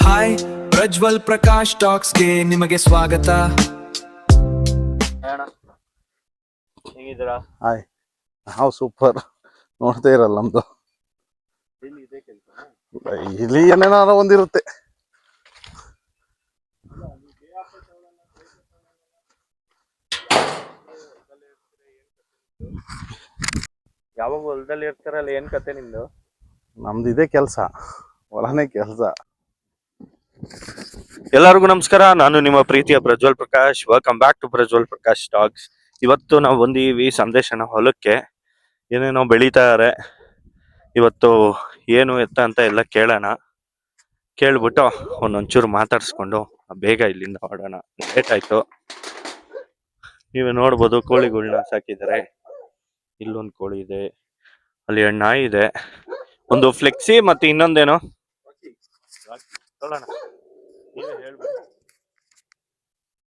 Hi Prajwal Prakash ಟಾಕ್ಸ್ಗೆ ನಿಮಗೆ ಸ್ವಾಗತ. ಹೇಗಿದ್ದೀರಾ? ಹಾಯ್, ನಾವು ಸೂಪರ್. ನೋಡ್ತಾ ಇರಲ್ಲ ನಮ್ದು ಇಲ್ಲಿ ಏನೇನಾರ ಒಂದಿರುತ್ತೆ. ಯಾವಾಗ ಹೊಲದಲ್ಲಿ ಇರ್ತಾರಲ್ಲ, ಏನ್ ಕತೆ ನಿಮ್ದು? ನಮ್ದು ಇದೇ ಕೆಲಸ, ಹೊಲನೇ ಕೆಲಸ. ಎಲ್ಲರಿಗೂ ನಮಸ್ಕಾರ, ನಾನು ನಿಮ್ಮ ಪ್ರೀತಿಯ Prajwal Prakash. Welcome back to Prajwal Prakash talks. ಇವತ್ತು ನಾವು ಬಂದೀವಿ ಸಂದೇಶನ ಹೊಲಕ್ಕೆ. ಏನೇನೋ ಬೆಳೀತಾರೆ ಇವತ್ತು, ಏನು ಎತ್ತ ಅಂತ ಎಲ್ಲ ಕೇಳ್ಬಿಟ್ಟು ಒಂದೊಂಚೂರು ಮಾತಾಡ್ಸ್ಕೊಂಡು ಬೇಗ ಇಲ್ಲಿಂದ ಹೊರಡೋಣ. ಲೇಟ್ ಆಯ್ತು. ನೀವು ನೋಡ್ಬೋದು ಕೋಳಿಗಳನ್ನ ಸಾಕಿದ್ದಾರೆ. ಇಲ್ಲೊಂದು ಕೋಳಿ ಇದೆ, ಅಲ್ಲಿ ಎರಡು ನಾಯಿ ಇದೆ, ಒಂದು ಫ್ಲೆಕ್ಸಿ ಮತ್ತೆ ಇನ್ನೊಂದೇನೋ ನೀವೇ ಹೇಳ್ಬೇಕು.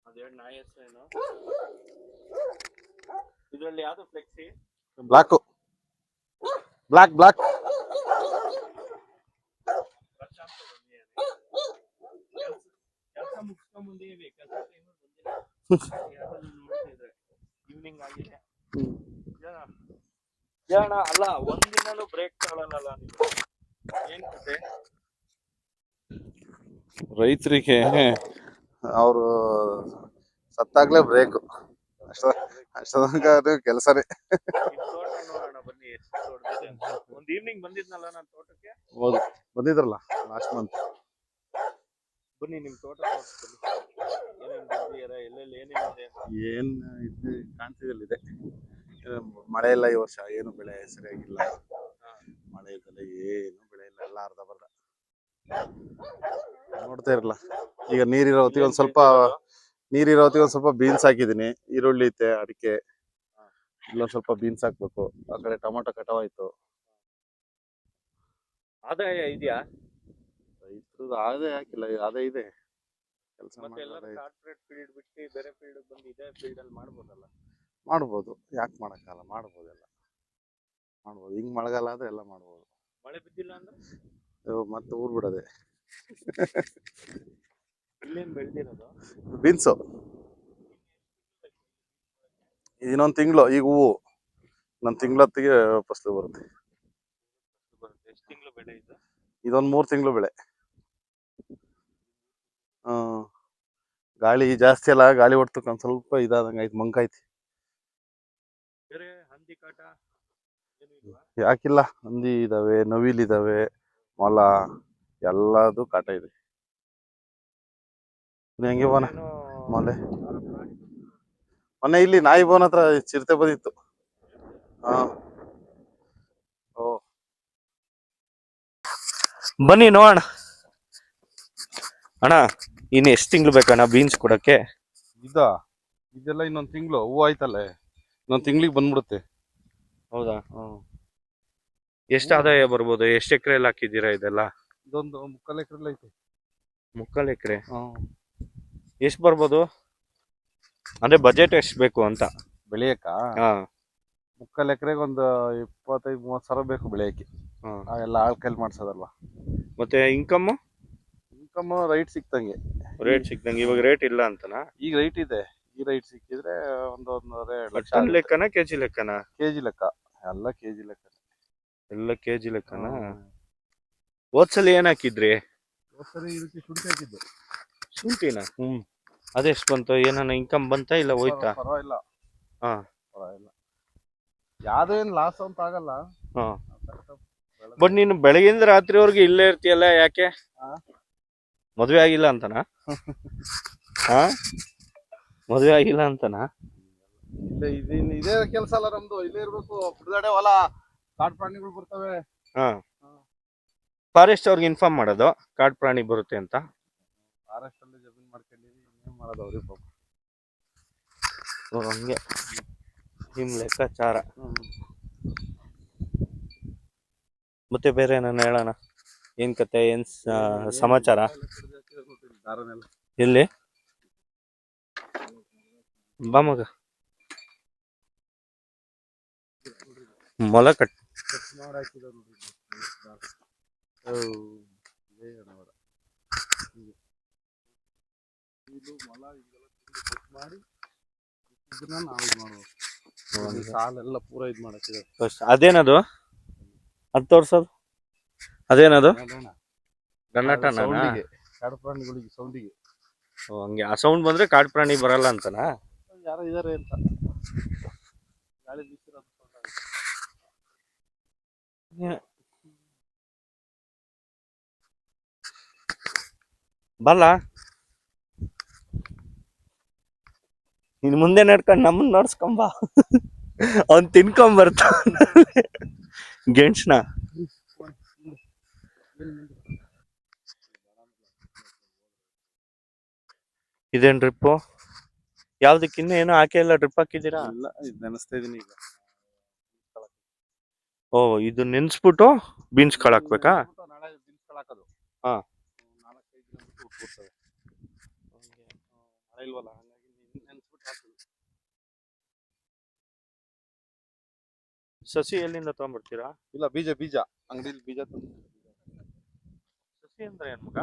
ಅದೆರಡು ನಾಯಿ ಹೆಸರೇನು? ಇದರಲ್ಲಿ ಯಾವ್ದು flexi? Black black black. Evening ಆಗಿದೆ. ಅಲ್ಲ, ಒಂದಿನೂ ಬ್ರೇಕ್ ತಗೊಳ್ಳಲ್ಲ ನೀವು, ಏನ್ ಕತೆ? ರೈತರಿಗೆ ಅವರು ಸತ್ತಾಗ್ಲೇ ಬ್ರೇಕು, ಅಷ್ಟೊಂದು ಕೆಲಸನೇ. ತೋಟ ನೋಡೋಣ ಬನ್ನಿ, ಎಷ್ಟು ದೊಡ್ಡದಿದೆ ಅಂತ. ಒಂದ್ ಈವ್ನಿಂಗ್ ಬಂದಿದ್ನಲ್ಲ ನಾನು ತೋಟಕ್ಕೆ. ಹೌದು, ಬಂದಿದ್ರಲ್ಲ ಲಾಸ್ಟ್ ಮಂತ್. ಬನ್ನಿ ನಿಮ್ ತೋಟ ತೋರಿಸ್ತೀನಿ. ಏನೇನ್ ಬೆಳೆದಿದ್ದೀರಾ, ಎಲ್ಲೆಲ್ಲಿ ಏನೇನಿದೆ? ಏನ್ ಇದು ಕಾಣ್ತಿದಲ್ಲಿದೆ. ಮಳೆ ಇಲ್ಲ ಈ ವರ್ಷ, ಏನು ಬೆಳೆ ಸರಿಯಾಗಿಲ್ಲ. ಮಳೆ ಇದ್ದಲ್ಲ, ಏನು ಬೆಳೆ ಇಲ್ಲ, ಎಲ್ಲ ಅರ್ಧ ಬರ್ಧ. ನೋಡ್ತಾ ಇರಲ್ಲ. ಈಗ ನೀರಿರೋ ಹೊತ್ತಿಗೆ ಒಂದ್ ಸ್ವಲ್ಪ ಬೀನ್ಸ್ ಹಾಕಿದೀನಿ. ಈರುಳ್ಳಿ ಐತೆ, ಅಡಿಕೆ, ಇಲ್ಲೊಂದ್ ಸ್ವಲ್ಪ ಬೀನ್ಸ್ ಹಾಕ್ಬೇಕು. ಆ ಕಡೆ ಟೊಮೊಟೊ ಕಟಾವಾಯ್ತು. ಆದಾಯ ಇದೆಯಾ? ರೈತರು ಆದಾಯ ಹಾಕಿಲ್ಲ, ಆದಾಯ ಇದೆ. ಕೆಲಸ ಮತ್ತೆ ಎಲ್ಲರೂ ಕಾರ್ಪೊರೇಟ್ ಫೀಲ್ಡ್ ಬಿಟ್ಟು ಬೇರೆ ಫೀಲ್ಡ್ ಬಂದು ಇದೇ ಫೀಲ್ಡ್ ಅಲ್ಲಿ ಮಾಡ್ಬೋದಲ್ಲ? ಮಾಡ್ಬೋದು, ಯಾಕೆ ಮಾಡಕ್ಕಾಗಲ್ಲ, ಮಾಡ್ಬೋದೆಲ್ಲ ಮಾಡ್ಬೋದು. ಹಿಂಗ್ ಮಳೆಗಾಲ ಆದ್ರೆ ಎಲ್ಲ ಮಾಡ್ಬೋದು. ಮಳೆ ಬಿದ್ದಿಲ್ಲ ಅಂದ್ರೆ ಮತ್ತೆ ಊರ್ ಬಿಡೋದೆ. ಇಲ್ಲೇನ್ ಬೆಳ್ದಿರೋದು? ಬೀನ್ಸು ಇನ್ನೊಂದ್ ತಿಂಗಳು, ಈಗ ಹೂವು ಇನ್ನೊಂದ್ ತಿಂಗಳೊತ್ತಿಗೆ ಫಸಲು ಬರುತ್ತೆ. ಎಷ್ಟು ತಿಂಗಳು ಬೆಳೆ ಇದು? ಇದೊಂದ್ 3 ತಿಂಗಳು ಬೆಳೆ. ಗಾಳಿ ಜಾಸ್ತಿ ಅಲ್ಲ, ಗಾಳಿ ಹೊಡ್ತಕ್ಕ ಒಂದ್ ಸ್ವಲ್ಪ ಇದಾದಂಗ ಆಯ್ತು, ಮಂಕಾಯ್ತಿ. ಬೇರೆ ಹಂದಿ ಕಾಟ ಏನು ಇಲ್ವಾ? ಯಾಕಿಲ್ಲ, ಹಂದಿ ಇದಾವೆ, ನವಿಲ್ ಇದಾವೆ, ಮೊಲ, ಎಲ್ಲದು ಕಾಟ ಇದೆ. ಹೆಂಗೆ ಬೋನ ಮೊನ್ನೆ ಇಲ್ಲಿ ನಾಯಿ ಬೋನ್ ಹತ್ರ ಚಿರತೆ ಬಂದಿತ್ತು. ಓ, ಬನ್ನಿ ನೋಡೋಣ. ಅಣ್ಣ, ಇನ್ನು ಎಷ್ಟು ತಿಂಗಳು ಬೇಕಣ್ಣ ಬೀನ್ಸ್ ಕೊಡಕ್ಕೆ? ಇದೆಲ್ಲ ಇನ್ನೊಂದ್ ತಿಂಗಳು ಹೂವು ಆಯ್ತಲ್ಲ, ಇನ್ನೊಂದ್ ತಿಂಗಳಿಗೆ ಬಂದ್ಬಿಡುತ್ತೆ. ಹೌದಾ? ಎಷ್ಟು ಆದಾಯ ಬರ್ಬೋದು? ಎಷ್ಟು ಎಕರೆಯಲ್ಲಿ ಹಾಕಿದ್ದೀರಾ ಇದೆಲ್ಲ? ಇದೊಂದು 3/4 ಎಕರೆ ಐತೆ. 3/4 ಎಕರೆ? ಎಷ್ಟು ಬರ್ಬೋದು ಅಂದ್ರೆ ಬಜೆಟ್ ಎಷ್ಟು ಬೇಕು ಅಂತ ಬೆಳೆಯಕ್ಕ? 3/4 ಎಕರೆಗೆ ಒಂದು 25-30 ಸಾವಿರ ಬೇಕು ಬೆಳೆಯಕ್ಕೆ. ಎಲ್ಲ ಆಳ್ಕೈಲಿ ಮಾಡ್ಸೋದಲ್ವಾ. ಮತ್ತೆ ಇನ್ಕಮ್ ರೈಟ್ ಸಿಕ್ತಂಗೆ. ಇವಾಗ ರೇಟ್ ಇಲ್ಲ ಅಂತನಾ? ಈಗ ರೈಟ್ ಇದೆ. ಈ ರೈಟ್ ಸಿಕ್ಕಿದ್ರೆ ಒಂದೂವರೆ ಲಕ್ಷ. ಟನ್ ಲೆಕ್ಕನ ಕೆಜಿ ಲೆಕ್ಕನ? ಕೆಜಿ ಲೆಕ್ಕ, ಎಲ್ಲ ಕೆಜಿ ಲೆಕ್ಕ. ಎಲ್ಲ ಕೆಜಿ ಲೆಕ್ಕನ? ಹೋದ್ಸಲ ಏನ್ ಹಾಕಿದ್ರಿ? ಹೋದ್ಸರಿ ಇದಕ್ಕೆ ಶುಂಠಿ ಹಾಕಿದ್ದು. ಶುಂಠಿನ? ಅದೆಷ್ಟು ಬಂತು? ಏನಾನ ಇನ್ಕಮ್ ಬಂತಾ ಇಲ್ಲ ಹೋಯ್ತಾ? ಪರವಾಗಿಲ್ಲ. ಪರವಾಗಿಲ್ಲ, ಯಾವ್ದು ಏನ್ ಲಾಸ್ ಅಂತ ಆಗಲ್ಲ. ಬಟ್ ನೀನು ಬೆಳಗಿಂದ ರಾತ್ರಿವರೆಗೂ ಇಲ್ಲೇ ಇರ್ತೀಯಲ್ಲ, ಯಾಕೆ? ಮದ್ವೆ ಆಗಿಲ್ಲ ಅಂತನಾ? ಮದ್ವೆ ಆಗಿಲ್ಲ ಅಂತನಾ? ಇದೇ ಕೆಲಸ ಅಲ್ಲ ನಮ್ದು, ಇಲ್ಲೇ ಇರ್ಬೇಕು. ಬಿಡದಾಡೆ ಹೊಲ, ಕಾಡು ಪ್ರಾಣಿಗಳು ಬರ್ತವೆ. ಫಾರೆಸ್ಟ್ ಅವ್ರಿಗೆ ಇನ್ಫಾರ್ಮ್ ಮಾಡೋದು ಕಾಡು ಪ್ರಾಣಿ ಬರುತ್ತೆ ಅಂತ. ಫಾರೆಸ್ಟ್ ಅಲ್ಲಿ ಜಮೀನ್ ಮಾಡ್ಕೊಂಡಿದೀವಿ, ಇನ್ನೇನ್ ಮಾಡೋದು ಅವ್ರಿಗೆ ಪಾಪ. ಹಂಗೆ ನಿಮ್ ಲೆಕ್ಕಾಚಾರ. ಮತ್ತೆ ಬೇರೆ ನಾನು ಹೇಳೋಣ, ಏನ್ ಕತೆ, ಏನ್ ಸಮಾಚಾರ? ಎಲ್ಲಿ ಬಾ ಮಗ, ಮೊಲ ಕಟ್ ನವಿಲು ಮೊಲ ಇದೆಲ್ಲ ಕಟ್ ಮಾಡಿ ಇದನ್ನ ನಾವು ಇದು ಮಾಡ್ಬೇಕು. ಸಾಲೆಲ್ಲ ಪೂರ ಇದು ಮಾಡಕ್ಕಿದೆ. ಅದೇನದು ಅದು ತೋರ್ಸೋದು ಅದೇನದು ಗನ್ನಟನ ಸೌಂಡಿಗೆ, ಕಾಡು ಪ್ರಾಣಿಗಳಿಗೆ ಸೌಂಡಿಗೆ. ಹಂಗೆ ಆ ಸೌಂಡ್ ಬಂದ್ರೆ ಕಾಡು ಪ್ರಾಣಿ ಬರಲ್ಲ ಅಂತನಾ? ಯಾರೋ ಇದಾರೆ ಅಂತ ಗಾಳಿ ಬೀಸಿರೋದು sound ಆಗುತ್ತೆ. ಬಲ್ಲ ಇನ್ ಮುಂದೆ ನಡ್ಕೊಂಡ್ ನಮ್ಮನ್ ನೋಡ್ಸ್ಕೊಂಬ. ಅವ್ನ್ ತಿನ್ಕೊಂಬರ್ತ ಗೆಣ್ಸ್ನ. ಇದೇನ್ ಡ್ರಿಪ್ಪು? ಯಾವ್ದಕ್ ಇನ್ನು ಏನೋ ಹಾಕಿ ಎಲ್ಲ ಡ್ರಿಪ್ ಹಾಕಿದೀರಾ? ಇಲ್ಲ, ಇದು ನೆನೆಸ್ತಾ ಇದೀನಿ ಈಗ. ಓ, ಇದು ನೆನ್ಸ್ಬಿಟ್ಟು ಬೀನ್ಸ್ ಕಾಳು ಹಾಕ್ಬೇಕಾ? ನಾಳೆ ಬೀನ್ಸ್ ಕಾಳು ಹಾಕೋದು. ಹಾ. 4-5 ದಿನ ಬಿಟ್ಟು ಉಟ್ಬಿಡ್ತವೆ. ಮಳೆ ಇಲ್ವಲ್ಲ, ಹಂಗಾಗಿ ನೆನೆಸ್ಬಿಟ್ಟು ಹಾಕೋದು. ಸಸಿ ಎಲ್ಲಿಂದ ತಗೊಂಡ್ಬರ್ತೀರಾ? ಇಲ್ಲ, ಬೀಜ ಅಂಗಡಿಲಿ ಬೀಜ ತಂದು. ಸಸಿ ಅಂದ್ರೆ ಏನ್ ಮಗ?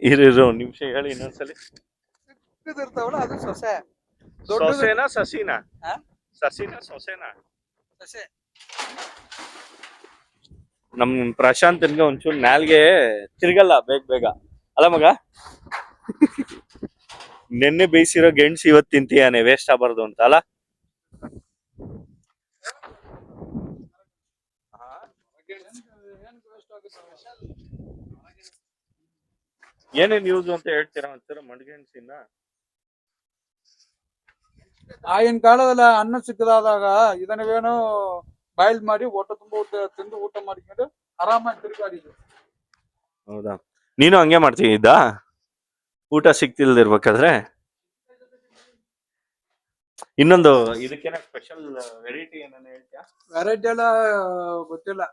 ಇರು ನಿಮಿಷ ಹೇಳಿ ಇನ್ನೊಂದ್ಸಲಿ. ಇರ್ತಾವಲ್ಲ ಅದು ಸೊಸೆ. ಸೊಸೆನಾ ಸಸಿನಾ? ಹಾ? ಸಸಿನಾ ಸೊಸೆನಾ? ಸೊಸೆ. ನಮ್ ಪ್ರಶಾಂತನ್ಗೆ ಒಂಚೂರು ನಾಲ್ಗೆ ತಿರ್ಗಲ್ಲ ಬೇಗ ಅಲ್ಲ ಮಗ? ನೆನ್ನೆ ಬೇಯಿಸಿರೋ ಗೆಣಸು ಇವತ್ತು ತಿಂತೀಯಾನೆ, ವೇಸ್ಟ್ ಆಗ್ಬಾರ್ದು ಅಂತ ಅಲ್ಲ? ಏನೇನ್ ಯೂಸ್ ಅಂತ ಹೇಳ್ತೀರಾ ಒಂಚೂರು ಮಡ್ಗೆಣಸಿನ? ಆಗಿನ ಕಾಲದಲ್ಲ ಅನ್ನ ಸಿಕ್ಕದಾದಾಗ ಇದನ್ನವೇನೋ ಬಾಯ್ಲ್ ಮಾಡಿ ಹೊಟ್ಟೆ ತುಂಬ ತಿಂದು ಊಟ ಮಾಡ್ಕೊಂಡು ಆರಾಮಾಗಿ ತಿರುಗಾಡಿದ್ರು. ಹೌದಾ? ನೀನು ಹಂಗೆ ಮಾಡ್ತಿದ್ದ ಊಟ ಸಿಕ್ತಿಲ್ದಿರ್ಬೇಕಾದ್ರೆ? ಇನ್ನೊಂದು ಇದಕ್ಕೇನ ಸ್ಪೆಷಲ್ ವೆರೈಟಿ ಏನಾನ ಹೇಳ್ತೀಯಾ? ವೆರೈಟಿ ಎಲ್ಲ ಗೊತ್ತಿಲ್ಲ.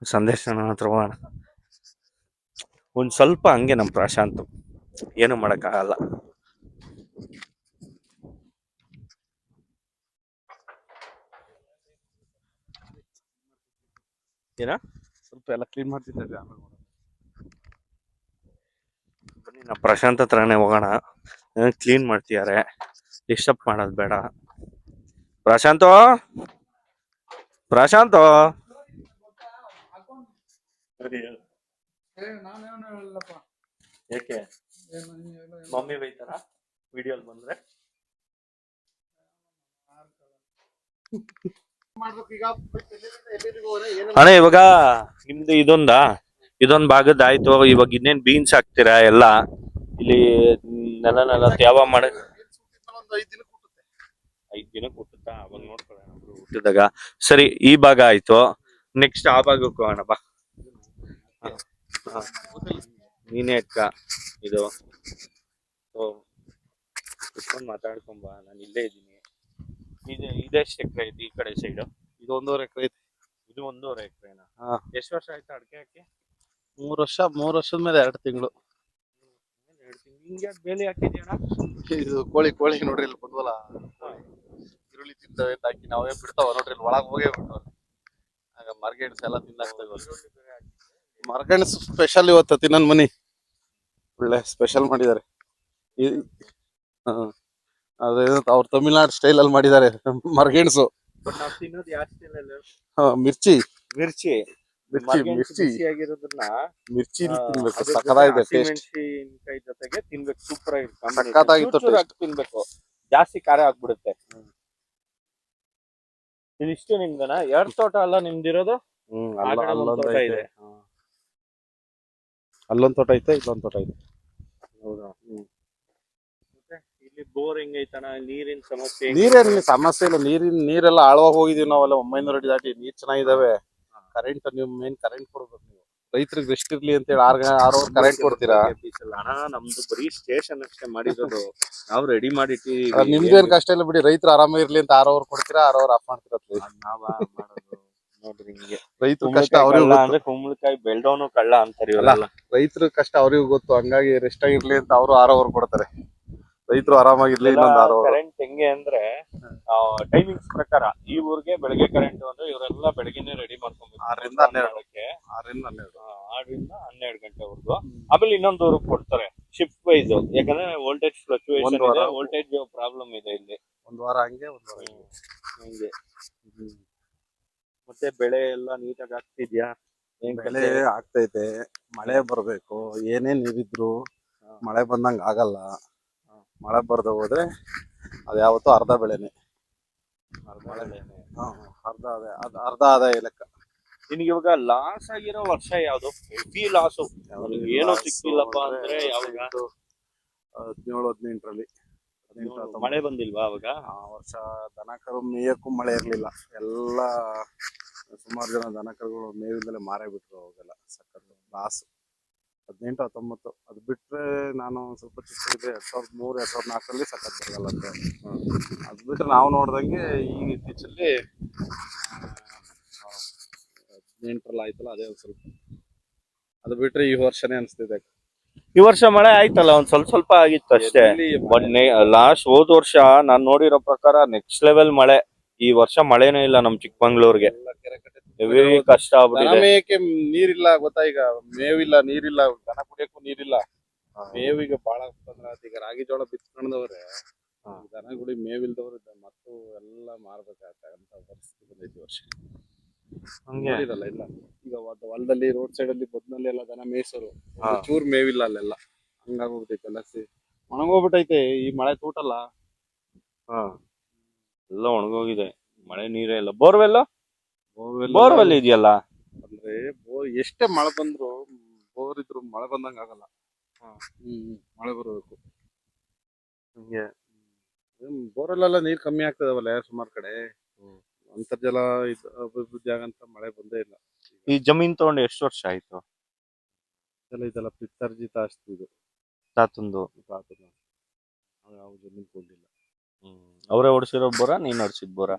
ಸಂದೇಶ ಹತ್ರ ಹೋಗೋಣ. ಒಂದ್ ಸ್ವಲ್ಪ ಹಂಗೆ ನಮ್ ಪ್ರಶಾಂತ್ ಏನು ಮಾಡಕ್ಕಾಗಲ್ಲ. ಏನ ಸ್ವಲ್ಪ ಎಲ್ಲ ಕ್ಲೀನ್ ಮಾಡ್ತಿದ್ದೆ. ಬನ್ನಿ ನಾ ಪ್ರಶಾಂತ್ ಹತ್ರನೇ ಹೋಗೋಣ. ಕ್ಲೀನ್ ಮಾಡ್ತಿದ್ದಾರೆ, ಡಿಸ್ಟರ್ಬ್ ಮಾಡೋದು ಬೇಡ. ಪ್ರಶಾಂತೋ ಪ್ರಶಾಂತೋ ನಾನೇನು ಹೇಳಲ್ಲಪ್ಪ. ಯಾಕೆ ಮಮ್ಮಿ ಬೈತಾರ ವಿಡಿಯೋಲ್ ಬಂದ್ರೆ? ಅಣ್ಣ ಇವಾಗ ನಿಮ್ದು ಇದೊಂದ್ ಭಾಗದ ಆಯ್ತು. ಇವಾಗ ಇನ್ನೇನ್ ಬೀನ್ಸ್ ಹಾಕ್ತೀರಾ ಎಲ್ಲ? ಇಲ್ಲಿ ನೆಲ ತ್ಯಾವ ಮಾಡ 5 ದಿನಕ್ಕೆ ಹುಟ್ಟುತ್ತಾ? ಅವಾಗ ನೋಡ್ಕೊಳ್ಳೋಣ ಹುಟ್ಟಿದಾಗ. ಸರಿ, ಈ ಭಾಗ ಆಯ್ತು. ನೆಕ್ಸ್ಟ್ ಆ ಭಾಗಕ್ಕೆ ಹೋಗೋಣ ಬಾ. ನೀನೇ ಅಕ್ಕ ಇದು ಕುತ್ಕೊಂಡ್ ಮಾತಾಡ್ಕೊಂಬ, ನಾನು ಇಲ್ಲೇ ಇದ್ದೀನಿ. ಇದೆಷ್ಟು ಎಕರೆ ಐತಿ ಈ ಕಡೆ ಸೈಡ್? ಇದು 1.5 ಎಕರೆ ಐತಿ. ಇದು 1.5 ಎಕರೆನಾ? ಎಷ್ಟು ವರ್ಷ ಆಯ್ತು ಅಡಿಕೆ ಹಾಕಿ? 3 ವರ್ಷದ ಮೇಲೆ 2 ತಿಂಗಳು. ಹಿಂಗೆ ಬೇಲಿ ಹಾಕಿದ್ಯಣ್ಣ? ಇದು ಕೋಳಿ ನೋಡ್ರಿ ಇಲ್ಲಿ ಬಂದ್ವಲ್ಲ, ಈರುಳ್ಳಿ ತಿಂತವೆ ಅಂತ ಹಾಕಿ ನಾವೇ ಬಿಡ್ತಾವ ನೋಡ್ರಿ, ಇಲ್ಲಿ ಒಳಗೆ ಹೋಗೇ ಬಿಡ್ತಾವ. ಆಗ ಮರ್ಗೆಣಸು ಎಲ್ಲ ತಿನ್ನಾಕ್ತೇವೆ. ಮರ್ಗೆಣಸು ಸ್ಪೆಷಲ್ ಇವತ್ತು ತಿನ್ನನ್ ಮನಿ ಒಳ್ಳೆ ಸ್ಪೆಷಲ್ ಮಾಡಿದ್ದಾರೆ. ಅದೇನೋ ಅವ್ರ ತಮಿಳ್ನಾಡು ಸ್ಟೈಲ್ ಅಲ್ಲಿ ಮಾಡಿದ್ದಾರೆ ಮರ್ಗೆಣಸು. ನಾವು ತಿನ್ನೋದು ಯಾವ ಸ್ಟೈಲ್ ಅಲ್ಲಿ? ಮಿರ್ಚಿ ಆಗಿರೋದನ್ನ ಮಿರ್ಚಿ ತಿನ್ಬೇಕು, ಸಕ್ಕತ್ತಾಗಿದೆ ಟೇಸ್ಟ್. ಮೆಣಸಿನಕಾಯಿ ಜೊತೆಗೆ ತಿನ್ಬೇಕು, ಸೂಪರ್ ಆಗಿರುತ್ತೆ. ಸಕ್ಕತ್ತಾಗಿತ್ತು ಟೇಸ್ಟ್. ತಿನ್ಬೇಕು, ಜಾಸ್ತಿ ಖಾರ ಆಗ್ಬಿಡುತ್ತೆ. ಇದಿಷ್ಟು ನಿಮ್ದನ? 2 ತೋಟ ಅಲ್ಲ ನಿಮ್ದಿರೋದು? ಅಲ್ಲೊಂದ್ ತೋಟ ಇದೆ, ಇಲ್ಲೊಂದ್ ತೋಟ ಐತೆ. ಹೌದಾ? ಮತ್ತೆ ಇಲ್ಲಿ ಬೋರ್ ಹೆಂಗೈತಣ? ನೀರಿನ ಸಮಸ್ಯೆ? ನೀರೇನಿಲ್ಲ ಸಮಸ್ಯೆ ಇಲ್ಲ. ನೀರೆಲ್ಲ ಆಳವಾಗಿ ಹೋಗಿದೀವಿ ನಾವೆಲ್ಲ. 900 ಅಡಿ ದಾಟಿ ನೀರ್ ಚೆನ್ನಾಗಿದಾವೆ. ಕರೆಂಟ್ ನೀವು ಮೇನ್ ಕರೆಂಟ್ ಕೊಡ್ಬೇಕು. ನೀವು ರೈತರಿಗೆ ರೆಸ್ಟ್ ಇರ್ಲಿ ಅಂತ ಹೇಳಿ 6 ಅವರ್ ಕರೆಂಟ್ ಕೊಡ್ತೀರಾ? ಅಣ್ಣ ನಮ್ದು ಬರೀ ಸ್ಟೇಷನ್ ಅಷ್ಟೇ ಮಾಡಿರೋದು, ನಾವು ರೆಡಿ ಮಾಡಿಟ್ಟಿವಿ. ನಿಮ್ದೇನ್ ಕಷ್ಟ ಇಲ್ಲ ಬಿಡಿ, ರೈತರು ಆರಾಮ ಇರ್ಲಿ ಅಂತ 6 ಅವರ್ ಕೊಡ್ತೀರಾ, 6 ಅವರ್ ಆಫ್ ಮಾಡ್ತೀರಾ. ನೋಡ್ರಿ ಹಿಂಗೆ ರೈತರ ಕಷ್ಟ ಅವ್ರಿಗೂ ಅಂದ್ರೆ ಕುಂಬಳಕಾಯಿ ಬೆಳ್ದವನು ಕಳ್ಳ ಅಂತಾರೆ ಇವರೆಲ್ಲ. ರೈತರ ಕಷ್ಟ ಅವ್ರಿಗೂ ಗೊತ್ತು, ಹಂಗಾಗಿ ರೆಸ್ಟ್ ಆಗಿರ್ಲಿ ಅಂತ ಅವರು 6 ಅವರ್ ಕೊಡ್ತಾರೆ. ರೈತರು ಆರಾಮಾಗಿರ್ಲಿ ಇನ್ನೊಂದು 6 ವರ್ಷ. ಕರೆಂಟ್ ಹೆಂಗೆ ಅಂದ್ರೆ ಟೈಮಿಂಗ್ಸ್ ಪ್ರಕಾರ ಈ ಊರಿಗೆ ಬೆಳಗ್ಗೆ ಕರೆಂಟ್ ಅಂದ್ರೆ ಇವರೆಲ್ಲ ಬೆಳಗ್ಗೆನೆ ರೆಡಿ ಮಾಡ್ಕೊಬೇಕು 6ರಿಂದ 12 6ರಿಂದ 12 ಗಂಟೆವರೆಗೂ. ಆಮೇಲೆ ಇನ್ನೊಂದು ಊರಿಗೆ ಕೊಡ್ತಾರೆ ಶಿಫ್ಟ್ ವೈಸ್, ಯಾಕಂದ್ರೆ ವೋಲ್ಟೇಜ್ ಫ್ಲಕ್ಚುಯೇಷನ್ ಒಂದು ವಾರ. ಇದೆ, ವೋಲ್ಟೇಜ್ ಪ್ರಾಬ್ಲಮ್ ಇದೆ ಇಲ್ಲಿ. ಒಂದು ವಾರ ಹಂಗೆ ಒಂದು ವಾರ ಹಿಂಗೆ. ಹಂಗೆ. ಮತ್ತೆ ಬೆಳೆ ಎಲ್ಲ ನೀಟಾಗಿ ಆಗ್ತಿದ್ಯಾ? ಬೆಳೆ ಆಗ್ತೈತೆ, ಮಳೆ ಬರ್ಬೇಕು. ಏನೇ ನೀರಿದ್ರು ಮಳೆ ಬಂದಂಗ ಆಗಲ್ಲ. ಮಳೆ ಬರ್ದ ಹೋದ್ರೆ ಅದು ಯಾವತ್ತೂ ಅರ್ಧ ಬೆಳೆನೆ. ಅರ್ಧ ಆದಾಯ ಲೆಕ್ಕ. ನಿನ್ಗೆ ಇವಾಗ ಲಾಸ್ ಆಗಿರೋ ವರ್ಷ ಯಾವ್ದು? ಹೆವಿ ಲಾಸು ಏನೋ ಸಿಕ್ಕಿಲ್ಲಪ್ಪ ಅಂದ್ರೆ ಯಾವಾಗ? 17-18ರಲ್ಲಿ. ಮಳೆ ಬಂದಿಲ್ವಾ ಅವಾಗ? ಆ ವರ್ಷ ದನ ಕರು ಮೇಯಕ್ಕೂ ಮಳೆ ಇರ್ಲಿಲ್ಲ. ಎಲ್ಲ ಸುಮಾರು ಜನ ದನ ಕರುಗಳು ಮೇವಿಂದಲೇ ಮಾರೇ ಬಿಟ್ರು. ಅವಾಗೆಲ್ಲ ಸಖತ್ ಲಾಸ್. 18-19 ಅದು ಬಿಟ್ರೆ ನಾನು ಸ್ವಲ್ಪ ಚಿಕ್ಕದಿದ್ದೆ 2003-2004ರಲ್ಲಿ ಸಖತ್ ಬರಗಲ್ಲಂತೆ. ಅದು ಬಿಟ್ರೆ ನಾವು ನೋಡ್ದಂಗೆ ಈಗ ಇತ್ತೀಚಲ್ಲಿ 18ರಲ್ಲಿ ಆಯ್ತಲ್ಲ ಅದೇ ಒಂದು ಸ್ವಲ್ಪ. ಅದು ಬಿಟ್ರೆ ಈ ವರ್ಷನೇ ಅನಿಸ್ತಿದೆ. ಈ ವರ್ಷ ಮಳೆ ಆಯ್ತಲ್ಲ, ಒಂದ್ ಸ್ವಲ್ಪ ಸ್ವಲ್ಪ ಆಗಿತ್ತು ಅಷ್ಟೇ. ಲಾಸ್ಟ್ ಹೋದ್ ವರ್ಷ ನಾನ್ ನೋಡಿರೋ ಪ್ರಕಾರ ನೆಕ್ಸ್ಟ್ ಲೆವೆಲ್ ಮಳೆ. ಈ ವರ್ಷ ಮಳೆನೇ ಇಲ್ಲ ನಮ್ ಚಿಕ್ಕಮಂಗ್ಳೂರ್ಗೆ. ಹೆವಿ ಕಷ್ಟ ದನ ಆಗ್ಬಿಟ್ಟಿದೆ. ಮೇಯಕ್ಕೆ ನೀರಿಲ್ಲ ಗೊತ್ತಾ? ಈಗ ಮೇವಿಲ್ಲ, ನೀರಿಲ್ಲ, ದನ ಕುಡಿಯಕ್ಕೂ ನೀರಿಲ್ಲ. ಮೇವಿಗೆ ಬಹಳ ತೊಂದ್ರೆ ಆಯ್ತು. ಈಗ ರಾಗಿ ಜೋಳ ಬಿತ್ಕೊಂಡವ್ರೆ ದನಗಳಿಗೆ ಮೇವಿಲ್ದವ್ರು ಮತ್ತು ಎಲ್ಲ ಮಾರ್ಬೇಕಾಗಂತ ಪರಿಸ್ಥಿತಿ ಬಂದೈತಿ ಈ ವರ್ಷ. ನೋಡಿರಲ್ಲ ಇಲ್ಲ ಈಗ ಹೊಲದಲ್ಲಿ ರೋಡ್ ಸೈಡ್ ಅಲ್ಲಿ ಬದ್ನಲ್ಲಿ ಎಲ್ಲ ದನ ಮೇಯ್ಸೋರು ಚೂರ್ ಮೇವಿಲ್ಲ ಅಲ್ಲೆಲ್ಲ. ಹಂಗಾಗೋಗ್ಬಿಟ್ಟೈತೆ ಎಲ್ಲ ಒಣಗೋಗ್ಬಿಟ್ಟೈತೆ ಈ ಮಳೆ ತೂಟಲ್ಲ. ಎಲ್ಲ ಒಣಗೋಗಿದೆ, ಮಳೆ ನೀರೇ ಇಲ್ಲ. ಬೋರ್ವೆಲ್ ಇದೆಯಲ್ಲ ಅಂದ್ರೆ ಎಷ್ಟೇ ಮಳೆ ಬಂದ್ರು ಬೋರ್ ಇದ್ರು ಮಳೆ ಬಂದಂಗ ಆಗಲ್ಲ. ಮಳೆ ಬರಬೇಕು. ಬೋರಲ್ಲೆಲ್ಲ ನೀರ್ ಕಮ್ಮಿ ಆಗ್ತದವಲ್ಲ ಸುಮಾರು ಕಡೆ. ಅಂತರ್ಜಲ ಅಭಿವೃದ್ಧಿ ಆಗಂತ ಮಳೆ ಬಂದೇ ಇಲ್ಲ. ಈ ಜಮೀನ್ ತಗೊಂಡು ಎಷ್ಟು ವರ್ಷ ಆಯ್ತು? ಇದೆಲ್ಲ ಪಿತ್ತರ್ಜಿತ ಅಷ್ಟು ಇದು ತಾತಂದು. ಯಾವ ಜಮೀನ್ ಕೊಡ್ಲಿಲ್ಲ. ಅವರೇ ಹೊಡ್ಸಿರೋ ಬೋರ, ನೀನ್ ಹೊಡ್ಸಿದ್ ಬೋರ?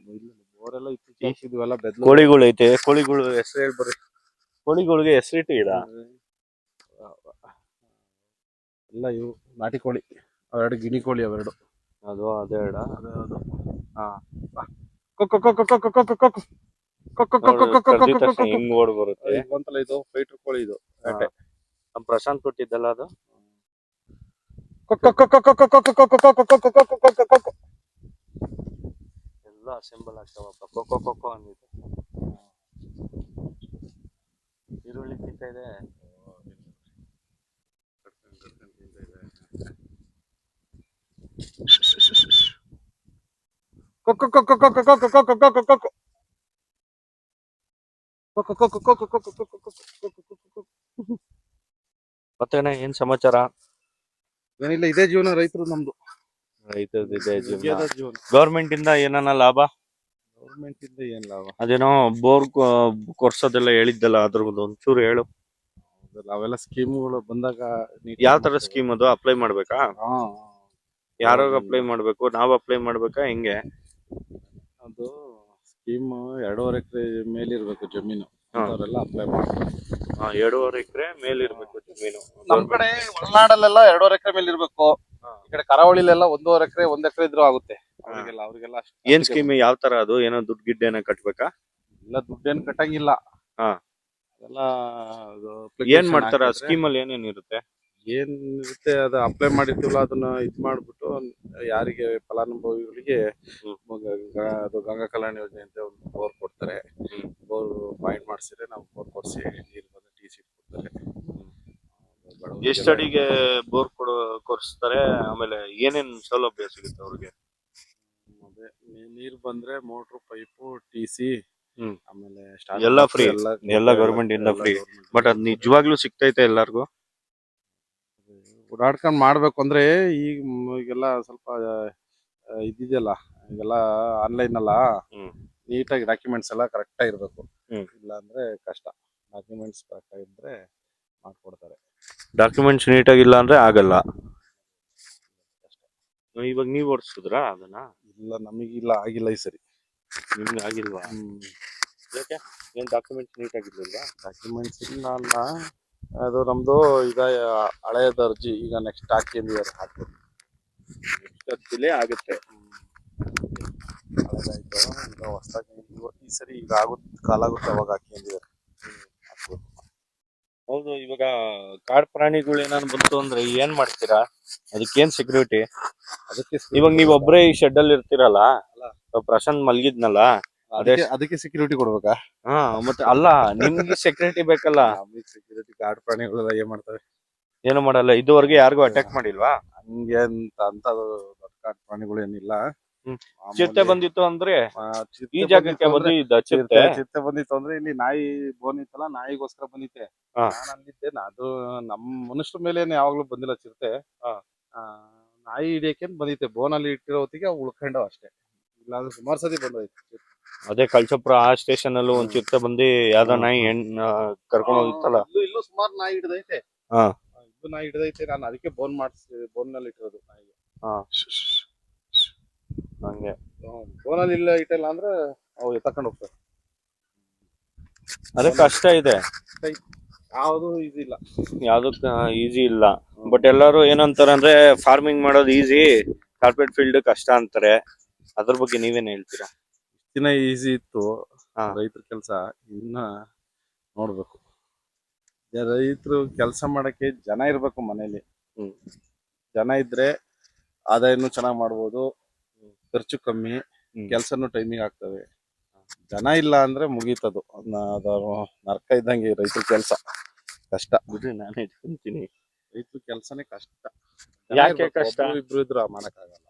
ಬೋರೆಲ್ಲ ಇತ್ತೀಚೆಲ್ಲ ಬೆದ್ಲು. ಕೋಳಿಗಳು ಐತೆ, ಕೋಳಿಗಳು ಹೆಸರು ಹೇಳ್ಬರ್ರಿ. ಕೋಳಿಗಳಿಗೆ ಹೆಸರಿಟ್ಟಿಲ್ಲ. ಎಲ್ಲ ಇವು ನಾಟಿ ಕೋಳಿ ಅವೆರಡು, ಗಿಣಿ ಕೋಳಿ ಅವೆರಡು. ಅದು ಅದೆರಡ? ಹಿಂಗ್ ಓಡ್ ಬರುತ್ತೆ ಅಂತಲ್ಲ. ಇದು ಫೈಟರ್ ಕೋಳಿ. ಇದು ನಮ್ ಪ್ರಶಾಂತ್ ಕೊಟ್ಟಿದ್ದಲ್ಲ ಅದು. ಎಲ್ಲ ಅಸೆಂಬಲ್ ಆಗ್ತಾವಪ್ಪ. ಕೊಕ್ಕೋ ಕೊಕ್ಕೋ ಅಂದಿದೆ. ಈರುಳ್ಳಿ ತಿಂತ ಇದೆ. ಮತ್ತೇನ ಏನ್ ಸಮಾಚಾರ? ಏನಿಲ್ಲ, ಇದೇ ಜೀವನ ರೈತರು ನಮ್ದು. ರೈತರದಿದೆ ಜೀವನ. ಗವರ್ಮೆಂಟ್ ಇಂದ ಏನಾನ ಲಾಭ? ಗೌರ್ಮೆಂಟ್ ಇಂದ ಏನ್ ಲಾಭ? ಅದೇನೋ ಬೋರ್ ಕೊರ್ಸೋದೆಲ್ಲ ಹೇಳಿದ್ದಲ್ಲ, ಅದ್ರದ್ದು ಒಂಚೂರು ಹೇಳು. ಅವೆಲ್ಲ ಸ್ಕೀಮ್ಗಳು ಬಂದಾಗ ಯಾವ ತರ ಸ್ಕೀಮ್ ಅದು? ಅಪ್ಲೈ ಮಾಡ್ಬೇಕಾ? ಯಾರಾಗ ಅಪ್ಲೈ ಮಾಡ್ಬೇಕು? ನಾವ್ ಅಪ್ಲೈ ಮಾಡ್ಬೇಕಾ ಹೆಂಗೆ? ಅದು ಸ್ಕೀಮ್ 2.5 ಎಕರೆ ಮೇಲಿರ್ಬೇಕು ಜಮೀನು. ಅವರೆಲ್ಲ ಅಪ್ಲೈ ಮಾಡ್ತಾರೆ. 2.5 ಎಕರೆ ಮೇಲಿರ್ಬೇಕು ಜಮೀನು. ನಮ್ ಕಡೆ ಒಳನಾಡಲ್ಲೆಲ್ಲ 2.5 ಎಕರೆ ಮೇಲೆ ಇರ್ಬೇಕು. ಈ ಕಡೆ ಕರಾವಳಿಲೆಲ್ಲ 1.5 ಎಕರೆ 1 ಎಕರೆ ಇದ್ರೂ ಆಗುತ್ತೆ. ಅವ್ರಿಗೆಲ್ಲ ಏನ್ ಸ್ಕೀಮ್? ಯಾವ ತರ ಅದು? ಏನೋ ದುಡ್ಡು ಗಿಡ್ಡೇನ ಕಟ್ಬೇಕಾ? ಇಲ್ಲ, ದುಡ್ಡೇನ್ ಕಟ್ಟಂಗಿಲ್ಲ. ಅದೆಲ್ಲ ಏನ್ ಮಾಡ್ತಾರ ಸ್ಕೀಮ್ ಅಲ್ಲಿ? ಏನೇನ್ ಇರುತ್ತೆ? ಏನ್ ಇರುತ್ತೆ ಅದು ಅಪ್ಲೈ ಮಾಡಿರ್ತೀವಲ್ಲ ಅದನ್ನ ಇದ್ ಮಾಡ್ಬಿಟ್ಟು ಯಾರಿಗೆ ಫಲಾನುಭವಿಗಳಿಗೆ ಅದು ಗಂಗಾ ಕಲ್ಯಾಣ ಯೋಜನೆ ಅಂತ ಒಂದು ಬೋರ್ ಕೊಡ್ತಾರೆ. ಬೋರ್ ಪಾಯಿಂಟ್ ಮಾಡ್ಸಿದ್ರೆ ನಾವು ಬೋರ್ ಕೊಡ್ಸಿ ನೀರು ಬಂದು TC ಕೊಡ್ತಾರೆ. ಎಷ್ಟು ಅಡಿಗೆ ಬೋರ್ ಕೊರ್ಸ್ತಾರೆ? ಆಮೇಲೆ ಏನೇನ್ ಸೌಲಭ್ಯ ಸಿಗುತ್ತೆ ಅವ್ರಿಗೆ? ಅದೇ ನೀರ್ ಬಂದ್ರೆ ಮೋಟ್ರು, ಪೈಪು, TC, ಆಮೇಲೆ ಎಲ್ಲ ಫ್ರೀ. ಎಲ್ಲ ಗವರ್ಮೆಂಟ್ ಇಂದ ಫ್ರೀ. ಬಟ್ ಅದ್ ನಿಜವಾಗ್ಲೂ ಸಿಗ್ತೈತೆ ಎಲ್ಲಾರ್ಗು? ಓಡಾಡ್ಕೊಂಡ್ ಮಾಡ್ಬೇಕು ಅಂದ್ರೆ ಈಗೆಲ್ಲ ಸ್ವಲ್ಪ ಇದಿದೆಯಲ್ಲ, ಈಗೆಲ್ಲ ಆನ್ಲೈನ್ ಅಲ್ಲ. ನೀಟಾಗಿ ಡಾಕ್ಯುಮೆಂಟ್ಸ್ ಎಲ್ಲ ಕರೆಕ್ಟ್ ಆಗಿರ್ಬೇಕು. ಇಲ್ಲ ಅಂದ್ರೆ ಕಷ್ಟ. ಡಾಕ್ಯುಮೆಂಟ್ಸ್ ಕರೆಕ್ಟ್ ಆಗಿದ್ರೆ ಮಾಡ್ಕೊಡ್ತಾರೆ. ಡಾಕ್ಯುಮೆಂಟ್ಸ್ ನೀಟಾಗಿಲ್ಲ ಅಂದ್ರೆ ಆಗಲ್ಲ. ಇವಾಗ ನೀವ್ ಓಡಿಸಿದ್ರಾ ಅದನ್ನ? ಇಲ್ಲ, ನಮಗಿಲ್ಲ, ಆಗಿಲ್ಲ ಈ ಸರಿ. ನಿಮ್ಗೆ ಆಗಿಲ್ವಾ? ಯಾಕೆ? ಏನ್ ಡಾಕ್ಯುಮೆಂಟ್ಸ್ ನೀಟ್ ಆಗಿರ್ಲಿಲ್ವಾ? ಡಾಕ್ಯುಮೆಂಟ್ಸ್ ಇಲ್ಲ ಅಲ್ಲ, ಅದು ನಮ್ದು ಈಗ ಹಳೆಯದ ಅರ್ಜಿ ಈಗ ನೆಕ್ಸ್ಟ್ ಹಾಕಿದ್ದಾರೆ. ಡಿಲೇ ಆಗುತ್ತೆ. ಹಳೇದಾಯ್ತು ಈಗ ಹೊಸದಾಗಿ ಈ ಸರಿ ಈಗ ಕಾಲ ಆಗುತ್ತೆ ಅವಾಗ ಹಾಕಿ ಅಂದಿದ್ದಾರೆ. ಹೌದು, ಇವಾಗ ಕಾಡ್ ಪ್ರಾಣಿಗಳು ಏನಾದ್ರು ಬಂತು ಅಂದ್ರೆ ಏನ್ ಮಾಡ್ತೀರಾ? ಅದಕ್ಕೇನ್ ಸೆಕ್ಯೂರಿಟಿ? ಅದಕ್ಕೆ ಇವಾಗ ನೀವ್ ಒಬ್ರೇ ಈ ಶೆಡ್ ಅಲ್ಲಿ ಇರ್ತೀರಲ್ಲ, ಪ್ರಶಾಂತ್ ಮಲ್ಗಿದ್ನಲ್ಲ, ಅದಕ್ಕೆ ಸೆಕ್ಯೂರಿಟಿ ಕೊಡ್ಬೇಕಾ? ಹಾ ಮತ್ತೆ ಅಲ್ಲ, ನಿಮ್ಗೆ ಸೆಕ್ಯೂರಿಟಿ ಬೇಕಲ್ಲ. ಸೆಕ್ಯೂರಿಟಿ ಕಾಡು ಪ್ರಾಣಿಗಳೆಲ್ಲ ಏನ್ ಮಾಡ್ತವೆ? ಏನು ಮಾಡಲ್ಲ. ಇದುವರೆಗೆ ಯಾರಿಗೂ ಅಟ್ಯಾಕ್ ಮಾಡಿಲ್ವಾ? ಹಂಗೆ ಅಂತ ದೊಡ್ಡ ಕಾಡು ಪ್ರಾಣಿಗಳು ಏನಿಲ್ಲ. ಚಿರತೆ ಬಂದಿತ್ತು ಅಂದ್ರೆ ಚಿರತೆ ಈ ಜಾಗಕ್ಕೆ ಬಂದಿದ್ದ ಚಿರತೆ. ಚಿರತೆ ಬಂದಿತ್ತು ಅಂದ್ರೆ ಇಲ್ಲಿ ನಾಯಿ ಬೋನ್ ಇತ್ತಲ್ಲ, ನಾಯಿಗೋಸ್ಕರ ಬಂದಿತ್ತೆ. ನಾನು ಅಲ್ಲಿದ್ದೆ, ಅದು ನಮ್ ಮನುಷ್ಯರ ಮೇಲೆ ಯಾವಾಗ್ಲೂ ಬಂದಿಲ್ಲ ಚಿರತೆ. ನಾಯಿ ಹಿಡಿಯಕ್ಕೆ ಬಂದಿತ್ತೆ, ಬೋನಲ್ಲಿ ಇಟ್ಟಿರೋ ಹೊತ್ತಿಗೆ ಉಳ್ಕೊಂಡವ್ ಅಷ್ಟೇ. ಇಲ್ಲಾಂದ್ರೆ ಸುಮಾರು ಸತಿ ಬಂದೋಯ್ತು. ಅದೇ ಕಳ್ಸಪುರ ಆ ಸ್ಟೇಷನ್ ಅಲ್ಲೂ ಒಂದ್ ಚಿರತೆ ಬಂದು ಯಾವ್ದೋ ನಾಯಿ ಕರ್ಕೊಂಡು ಹೋಗಿತ್ತಲ್ಲ. ಇಲ್ಲೂ ಸುಮಾರು ನಾಯಿ ಹಿಡ್ದೈತೆ. ಹಾ, ಇದು ನಾಯಿ ಹಿಡ್ದೈತೆ. ನಾನು ಅದಕ್ಕೆ ಬೋನ್ ನಲ್ಲಿ ಇಟ್ಟಿರೋದು ನಾಯಿಗೆ. ಹಂಗೆ ಬೋನಲ್ಲಿ ಇಲ್ಲ ಇಟ್ಟಿಲ್ಲ ಅಂದ್ರೆ ಅವು ಎತ್ತಕೊಂಡು ಹೋಗ್ತವೆ. ಅದೇ ಕಷ್ಟ ಇದೆ, ಯಾವುದು ಈಸಿ ಇಲ್ಲ. ಯಾವ್ದಕ್ ಈಸಿ ಇಲ್ಲ. ಬಟ್ ಎಲ್ಲಾರು ಏನಂತಾರೆ ಅಂದ್ರೆ ಫಾರ್ಮಿಂಗ್ ಮಾಡೋದು ಈಸಿ, ಕಾರ್ಪೊರೇಟ್ ಫೀಲ್ಡ್ ಕಷ್ಟ ಅಂತಾರೆ. ಅದ್ರ ಬಗ್ಗೆ ನೀವೇನ್ ಹೇಳ್ತೀರಾ? ದಿನ ಈಸಿ ಇತ್ತು ರೈತರ ಕೆಲಸ, ಇನ್ನ ನೋಡ್ಬೇಕು. ರೈತರು ಕೆಲಸ ಮಾಡಕ್ಕೆ ಜನ ಇರ್ಬೇಕು ಮನೇಲಿ. ಜನ ಇದ್ರೆ ಆದಾಯನು ಚೆನ್ನಾಗ್ ಮಾಡ್ಬೋದು, ಖರ್ಚು ಕಮ್ಮಿ, ಕೆಲ್ಸನು ಟೈಮಿಗೆ ಆಗ್ತವೆ. ಜನ ಇಲ್ಲ ಅಂದ್ರೆ ಮುಗೀತದು. ನರ್ಕ ಇದ್ದಂಗೆ ರೈತರ ಕೆಲಸ. ಕಷ್ಟ ಬಿಡ್ರಿ, ನಾನೇ ಇಟ್ಕೊಂತೀನಿ. ರೈತರ ಕೆಲ್ಸನೇ ಕಷ್ಟ. ಯಾಕೆ ಕಷ್ಟ? ಇಬ್ರು ಇದ್ರು ಮಾಡಕ್ಕಾಗಲ್ಲ.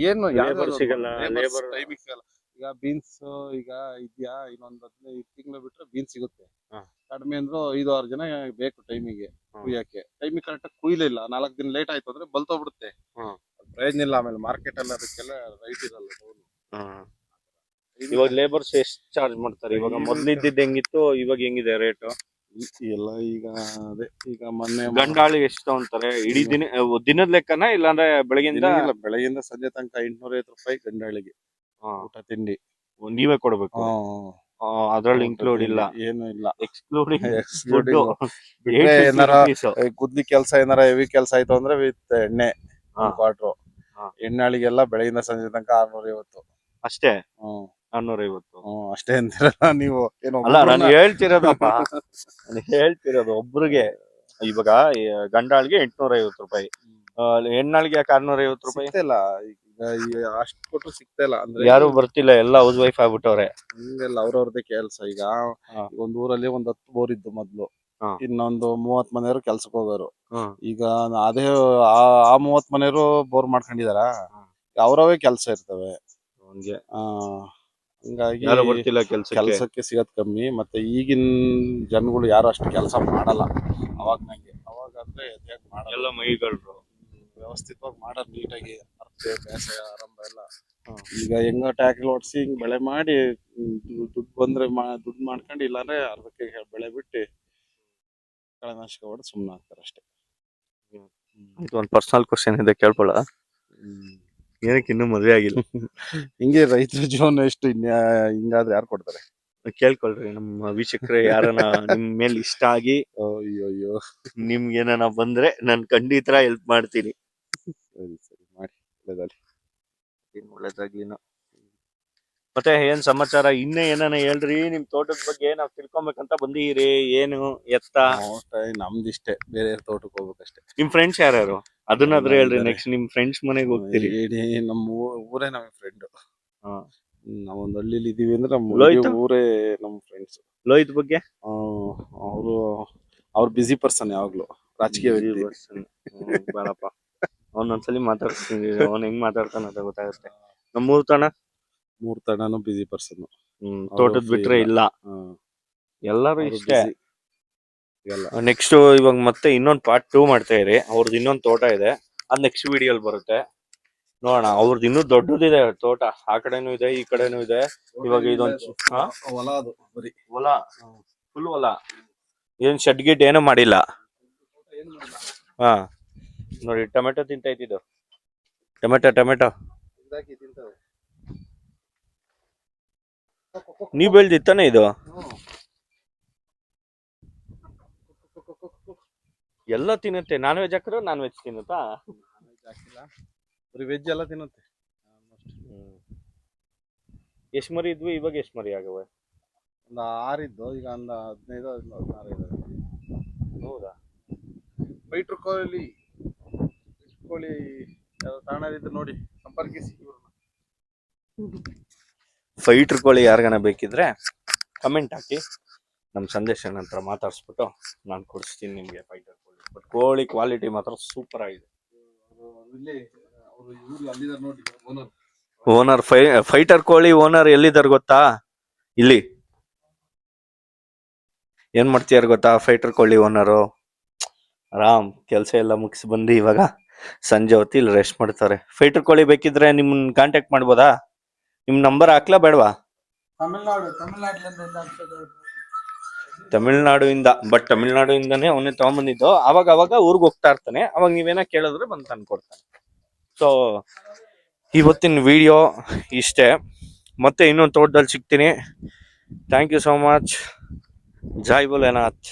ಏನು ಲೇಬರ್ ಸಿಗಲ್ಲ, ಲೇಬರ್ ಟೈಮಿಗೆ ಸಿಗಲ್ಲ. ಈಗ ಬೀನ್ಸ್ ಈಗ ಇದ್ಯಾ, ಇನ್ನೊಂದ್ 15 ತಿಂಗಳು ಬಿಟ್ರೆ ಬೀನ್ಸ್ ಸಿಗುತ್ತೆ. ಕಡಿಮೆ ಅಂದ್ರು 5-6 ಜನ ಬೇಕು ಟೈಮಿಗೆ ಕುಯ್ಯಕ್ಕೆ. ಟೈಮಿಗೆ ಕರೆಕ್ಟಾಗಿ ಕುಯ್ಲಿಲ್ಲ, 4 ದಿನ ಲೇಟ್ ಆಯ್ತು ಅಂದ್ರೆ ಬಲ್ತೋಗ್ಬಿಡುತ್ತೆ. ಪ್ರಯೋಜನ ಇಲ್ಲ. ಆಮೇಲೆ ಮಾರ್ಕೆಟ್ ಅಲ್ಲಿ ಅದಕ್ಕೆಲ್ಲ ರೈಟ್ ಇರಲ್ಲ. ಇವಾಗ ಲೇಬರ್ಸ್ ಎಷ್ಟು ಚಾರ್ಜ್ ಮಾಡ್ತಾರೆ? ಇವಾಗ ಮೊದ್ಲಿದ್ದಿದ್ದು ಹೆಂಗಿತ್ತು, ಇವಾಗ ಹೆಂಗಿದೆ ರೇಟ್ ಎಲ್ಲ? ಈಗ ಅದೇ ಈಗ ಮೊನ್ನೆ ಗಂಡಾಳಿ ಎಷ್ಟು ತಗೊಂತಾರೆ? ಇಡೀ ದಿನದ ಲೆಕ್ಕನ, ಇಲ್ಲಾಂದ್ರೆ ಬೆಳಗಿಂದ? ಬೆಳಗಿಂದ ಸಂಜೆ ತನಕ 850 ರೂಪಾಯಿ ಗಂಡಾಳಿಗೆ ಊಟ ತಿಂಡಿ ನೀವೇ ಕೊಡ್ಬೇಕು. ಅದ್ರಲ್ಲಿ ಇನ್ಕ್ಲೂಡ್ ಇಲ್ಲ, ಏನು ಇಲ್ಲ. ಎಕ್ಸ್ಕ್ಲೂಡಿಂಗ್ ಏನಾರ ಗುದ್ಲಿ ಕೆಲಸ, ಏನಾರ ಹೆವಿ ಕೆಲಸ ಆಯ್ತು ಅಂದ್ರೆ ವಿತ್ ಎಣ್ಣೆ ಕ್ವಾರ್ಟ್ರು. ಎಣ್ಣಾಳಿಗೆಲ್ಲ ಬೆಳಗಿಂದ ಸಂಜೆ ತನಕ 650 ಅಷ್ಟೇ. 650 ಅಷ್ಟೇ ಅಂತೀರಲ್ಲ ನೀವು? ಏನೋ ಅಲ್ಲ, ನಾನು ಹೇಳ್ತಿರೋದಪ್ಪ, ನಾನು ಹೇಳ್ತಿರೋದು ಒಬ್ರಿಗೆ. ಇವಾಗ ಗಂಡಾಳಿಗೆ 850 ರೂಪಾಯಿ, ಹೆಣ್ಣಾಳಿಗೆ ಯಾಕೆ 650 ರೂಪಾಯಿ? ಸಿಗ್ತಿಲ್ಲ ಈಗ, ಅಷ್ಟು ಕೊಟ್ಟು ಸಿಗ್ತಾ ಇಲ್ಲ. ಅಂದ್ರೆ ಯಾರು ಬರ್ತಿಲ್ಲ, ಎಲ್ಲ ಹೌಸ್ ವೈಫ್ ಆಗ್ಬಿಟ್ಟವ್ರೆ. ಹಂಗೆಲ್ಲ ಅವ್ರವ್ರದೇ ಕೆಲ್ಸ. ಈಗ ಒಂದ್ ಊರಲ್ಲಿ 10 ಬೋರ್ ಇದ್ದು ಮೊದ್ಲು, ಇನ್ನೊಂದು 30 ಮನೆಯವರು ಕೆಲ್ಸಕ್ಕೆ ಹೋಗೋರು. ಈಗ ಅದೇ ಆ 30 ಮನೆಯವರು ಬೋರ್ ಮಾಡ್ಕೊಂಡಿದಾರ, ಅವ್ರವೇ ಕೆಲ್ಸ ಇರ್ತವೆ. ಹಂಗಾಗಿ ಬರ್ತಿಲ್ಲ ಕೆಲ್ಸಕ್ಕೆ ಸಿಗೋದ್ ಕಮ್ಮಿ. ಮತ್ತೆ ಈಗಿನ ಜನಗಳು ಯಾರು ಅಷ್ಟು ಕೆಲಸ ಮಾಡಲ್ಲ. ಅವಾಗ ಅಂದ್ರೆ ಎಲ್ಲ ಮೈಗಳ್ರು ವ್ಯವಸ್ಥಿತವಾಗಿ ಮಾಡೋದು ನೀಟಾಗಿ. ಬೇಸಾಯ ಆರಂಭ ಎಲ್ಲ ಈಗ ಹೆಂಗ ಟ್ಯಾಕ್ಟರ್ ಓಡಿಸಿ ಹಿಂಗ್ ಬೆಳೆ ಮಾಡಿ ದುಡ್ಡು ಬಂದ್ರೆ ದುಡ್ಡು ಮಾಡ್ಕೊಂಡು, ಇಲ್ಲಾಂದ್ರೆ ಅರ್ಧಕ್ಕೆ ಬೆಳೆ ಬಿಟ್ಟು ಕಳೆನಾಶಕ ಹೊಡೆದು ಸುಮ್ಮನೆ ಆಗ್ತಾರೆ ಅಷ್ಟೇ. ಒಂದು ಪರ್ಸನಲ್ ಕ್ವಶನ್ ಇದೆ, ಕೇಳ್ಕೊಳ್ಳ? ಏನಕ್ಕೆ ಇನ್ನೂ ಮದ್ವೆ ಆಗಿಲ್ಲ? ಹಿಂಗೆ ರೈತರ ಜೀವನ ಎಷ್ಟು ಹಿಂಗಾದ್ರೆ ಯಾರು ಕೊಡ್ತಾರೆ? ಕೇಳ್ಕೊಳ್ರಿ ನಮ್ಮ ವೀಕ್ಷಕರೇ, ಯಾರನ ನಿಮ್ ಮೇಲೆ ಇಷ್ಟ ಆಗಿ ಅಯ್ಯೋ ನಿಮ್ಗೆ ಏನಾನ ಬಂದ್ರೆ ನಾನು ಖಂಡಿತ ಹೆಲ್ಪ್ ಮಾಡ್ತೀನಿ. ಸರಿ ಮಾಡಿ, ಒಳ್ಳೇದಾಗ್ಲಿ. ಒಳ್ಳೇದಾಗ್ಲಿನ. ಮತ್ತೆ ಏನ್ ಸಮಾಚಾರ? ಇನ್ನೇ ಏನಾನ ಹೇಳ್ರಿ, ನಿಮ್ ತೋಟದ ಬಗ್ಗೆ ನಾವ್ ತಿಳ್ಕೊಬೇಕಂತ ಬಂದಿರಿ. ಏನು ಎತ್ತ? ನಮ್ದಿಷ್ಟೇ, ಬೇರೆ ತೋಟಕ್ಕೆ ಹೋಗ್ಬೇಕಷ್ಟೇ. ನಿಮ್ ಫ್ರೆಂಡ್ಸ್ ಯಾರ್ಯಾರು? ಅದನ್ನಾದ್ರೂ ಹೇಳ್ರಿ. ನೆಕ್ಸ್ಟ್ ನಿಮ್ ಫ್ರೆಂಡ್ಸ್ ಮನೆಗೆ ಹೋಗ್ತೀರಿ? ನಮ್ಮ ಊರೇ ನಮ್ ಫ್ರೆಂಡ್. ನಾವೊಂದ್ ಹಳ್ಳಿಲಿ ಇದೀವಿ ಅಂದ್ರೆ ಊರೇ ನಮ್ ಫ್ರೆಂಡ್ಸ್. ಲೋಹಿತ್ ಬಗ್ಗೆ? ಅವ್ರು ಬಿಸಿ ಪರ್ಸನ್, ಯಾವಾಗ್ಲೂ ರಾಜಕೀಯ ವ್ಯಕ್ತಿ. ಬೇಡಪ್ಪ, ಅವನೊಂದ್ಸಲಿ ಮಾತಾಡ್ತೀನಿ, ಅವ್ನ್ ಹೆಂಗ್ ಮಾತಾಡ್ತಾನ ಅಂತ ಗೊತ್ತಾಗುತ್ತೆ. ನಮ್ಮ ಮೂರ್ ತನನು ಬಿಸಿ ಪರ್ಸನ್. ತೋಟದ್ ಬಿಟ್ರೆ ಇಲ್ಲ, ಎಲ್ಲಾರು ಇಷ್ಟೇ. ನೆಕ್ಸ್ಟ್ ಇವಾಗ ಮತ್ತೆ ಇನ್ನೊಂದ್ ಪಾರ್ಟ್ 2 ಮಾಡ್ತಾ ಇರಿ. ಅವ್ರದ್ದು ಇನ್ನೊಂದ್ ತೋಟ ಇದೆ, ಅದ್ ನೆಕ್ಸ್ಟ್ ವಿಡಿಯೋಲ್ ಬರುತ್ತೆ. ನೋಡೋಣ. ಅವ್ರದ್ದು ಇನ್ನೂ ದೊಡ್ಡದಿದೆ ತೋಟ, ಆ ಕಡೆನೂ ಇದೆ, ಈ ಕಡೆನೂ ಇದೆ. ಇವಾಗ ಇದೊಂದು ಹೊಲ, ಫುಲ್ ಹೊಲ. ಏನ್ ಶೆಡ್ ಗಿಡ್ ಏನೂ ಮಾಡಿಲ್ಲ. ನೋಡಿ, ಟೊಮೆಟೊ ತಿಂತ ಇದ್ದಿದ್ದು. ಟೊಮೆಟೊ ನೀವ್ ಬೆಳ್ದಿತ್ತಾನೆ ಇದು? ಎಲ್ಲ ತಿನ್ನುತ್ತೆ. ನಾನ್ ವೆಜ್ ಹಾಕಿದ್ರೆ ನಾನ್ ವೆಜ್ ತಿನ್ನುತ್ತಾ? ಬರೀ ವೆಜ್ ಎಲ್ಲ ತಿನ್ನುತ್ತೆ ಎಷ್ಟ್ ಮರಿ ಇದ್ವಿ, ಇವಾಗ ಎಷ್ಟ್ ಮರಿ ಆಗವೆ? ಒಂದು 6 ಇದ್ದು, ಈಗ ಒಂದು 15 16 ಇದಾವೆ. ಹೌದಾ? ಫೈಟರ್ ಕೋಳಿ ತಾಣದಿದ್ದು ನೋಡಿ ಸಂಪರ್ಕಿಸಿ ಇವ್ರನ್ನ. ಫೈಟರ್ ಕೋಳಿ ಯಾರಿಗಾನ ಬೇಕಿದ್ರೆ ಕಮೆಂಟ್ ಹಾಕಿ, ನಮ್ಮ ಸಂದೇಶನ ಹತ್ರ ಮಾತಾಡ್ಸ್ಬಿಟ್ಟು ನಾನು ಕೊಡಿಸ್ತೀನಿ ನಿಮ್ಗೆ ಫೈಟರ್ ಕೋಳಿ. ಬಟ್ ಕೋಳಿ ಕ್ವಾಲಿಟಿ ಮಾತ್ರ ಸೂಪರ್ ಆಗಿದೆ. ಇಲ್ಲಿ ಅವರು ಇವ್ರು ಅಲ್ಲಿದ್ದಾರೆ ನೋಡಿ ಓನರ್. ಓನರ್ ಫೈಟರ್ ಕೋಳಿ ಓನರ್ ಎಲ್ಲಿದ್ದಾರೆ ಗೊತ್ತಾ? ಇಲ್ಲಿ ಏನ್ ಮಾಡ್ತೀಯಾರ ಗೊತ್ತಾ? ಫೈಟರ್ ಕೋಳಿ ಓನರು ಆರಾಮ್ ಕೆಲಸ ಎಲ್ಲ ಮುಗಿಸಿ ಬಂದು ಇವಾಗ ಸಂಜೆ ಹೊತ್ತು ಇಲ್ಲಿ ರೆಸ್ಟ್ ಮಾಡ್ತಾರೆ. ಫೈಟರ್ ಕೋಳಿ ಬೇಕಿದ್ರೆ ನಿಮ್ಮನ್ನ ಕಾಂಟ್ಯಾಕ್ಟ್ ಮಾಡ್ಬೋದಾ? ನಿಮ್ ನಂಬರ್ ಹಾಕ್ಲಾ ಬೇಡವಾ? ತಮಿಳ್ನಾಡುವಿಂದ, ಬಟ್ ತಮಿಳ್ನಾಡುವಿಂದಾನೇ ಅವನೇ ತಗೊಂಬಂದಿದ್ದು. ಅವಾಗ ಅವಾಗ ಊರ್ಗ್ ಹೋಗ್ತಾ ಇರ್ತಾನೆ, ಅವಾಗ ನೀವೇನ ಕೇಳಿದ್ರೆ ಬಂದು ತಂದ್ಕೊಡ್ತಾನೆ. ಸೊ ಇವತ್ತಿನ ವಿಡಿಯೋ ಇಷ್ಟೇ, ಮತ್ತೆ ಇನ್ನೊಂದು ತೋಟದಲ್ಲಿ ಸಿಗ್ತೀನಿ. Thank you so much. Jai Bholenath.